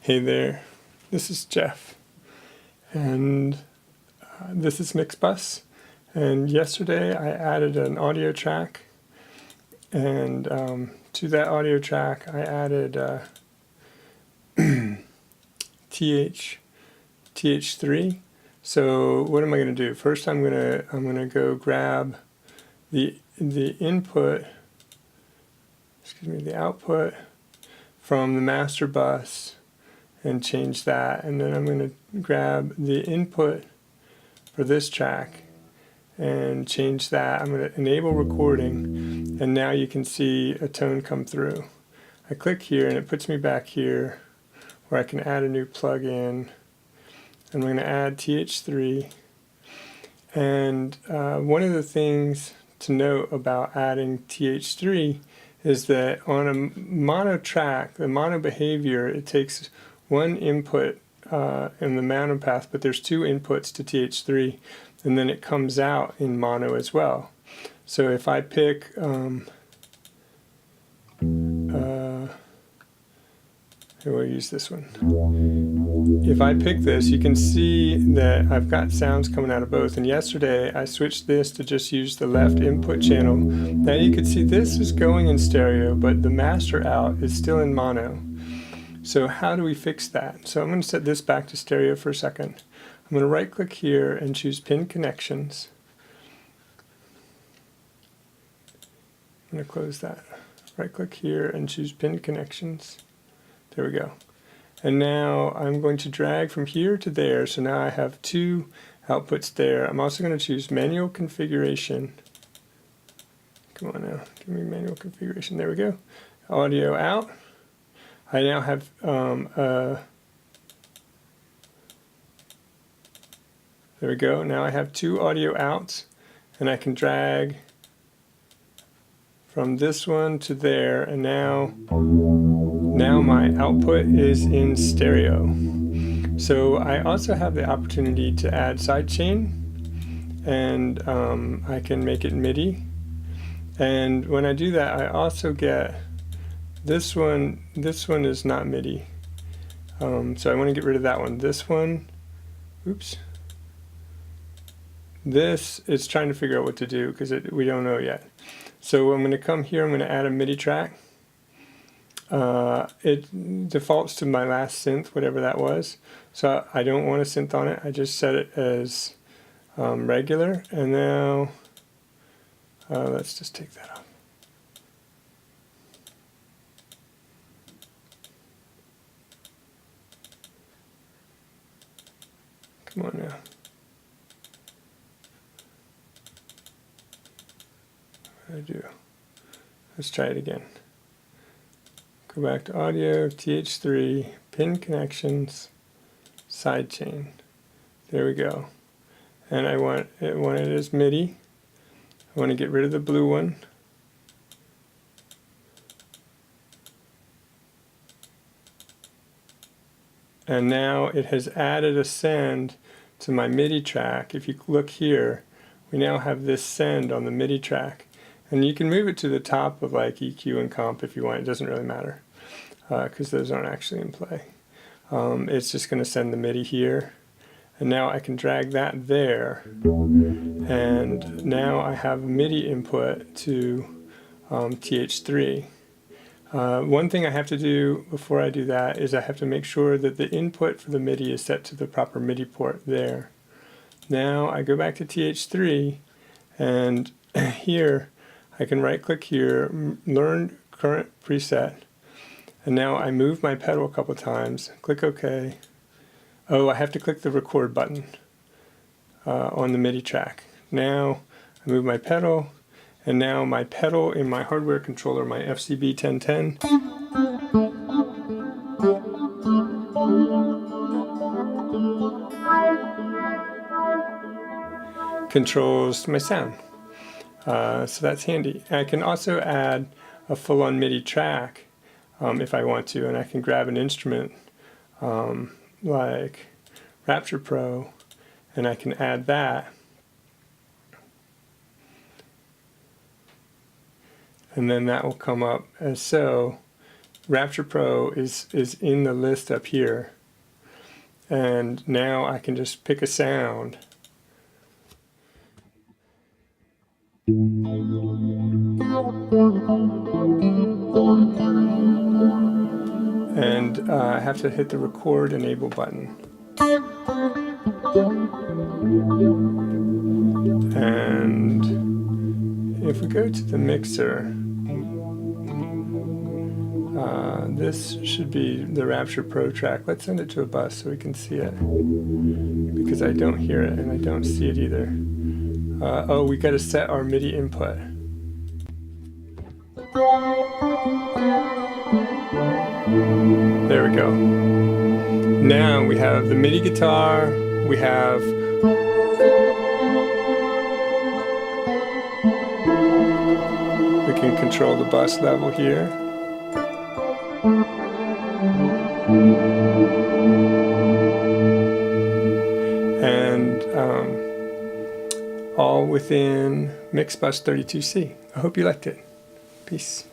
Hey there, this is Jeff, and this is Mixbus, and yesterday I added an audio track, and to that audio track I added TH3. So what am I going to do? First I'm gonna go grab the input, the output from the master bus and change that, and then I'm going to grab the input for this track and change that. I'm going to enable recording, and now you can see a tone come through. I click here and it puts me back here where I can add a new plug-in. I'm going to add TH3, and one of the things to note about adding TH3 is that on a mono track, the mono behavior, it takes one input in the mono path, but there's two inputs to TH3, and then it comes out in mono as well. So if I pick we'll use this one. If I pick this, you can see that I've got sounds coming out of both, and yesterday I switched this to just use the left input channel. Now you can see this is going in stereo, but the master out is still in mono. So how do we fix that? So I'm going to set this back to stereo for a second. I'm going to right click here and choose pin connections. I'm going to close that. Right click here and choose pin connections. There we go. And now I'm going to drag from here to there, so now I have two outputs there. I'm also going to choose manual configuration. Come on now, give me manual configuration. There we go. Audio out. I now have there we go. Now I have two audio outs, and I can drag from this one to there, and now my output is in stereo. So I also have the opportunity to add sidechain, and I can make it Midi. And when I do that, I also get this one. This one is not Midi, so I want to get rid of that one. This one, oops. This is trying to figure out what to do because we don't know yet. So I'm going to come here. I'm going to add a Midi track. It defaults to my last synth, whatever that was. So I don't want a synth on it. I just set it as regular. And now let's just take that off. Come on now. What do I do? Let's try it again. Go back to audio, TH3, pin connections, sidechain. There we go. And I want it as Midi. I want to get rid of the blue one. And now it has added a send to my Midi track. If you look here, we now have this send on the Midi track. And you can move it to the top of like EQ and comp if you want. It doesn't really matter because those aren't actually in play. It's just going to send the Midi here. And now I can drag that there. And now I have Midi input to TH3. One thing I have to do before I do that is I have to make sure that the input for the Midi is set to the proper Midi port there. Now I go back to TH3, and here I can right click here, learn current preset, and now I move my pedal a couple times, click OK. Oh, I have to click the record button on the Midi track. Now I move my pedal, and now my pedal in my hardware controller, my FCB 1010, controls my sound. So that's handy. I can also add a full-on Midi track if I want to, and I can grab an instrument like Rapture Pro, and I can add that. And then that will come up as so, Rapture Pro is in the list up here. And now I can just pick a sound. And I have to hit the record enable button. And if we go to the mixer, this should be the Rapture Pro track. Let's send it to a bus so we can see it, because I don't hear it and I don't see it either. Oh, we got to set our MIDI input. There we go. Now we have the MIDI guitar, we have we can control the bus level here. And all within Mixbus 32C. I hope you liked it. Peace.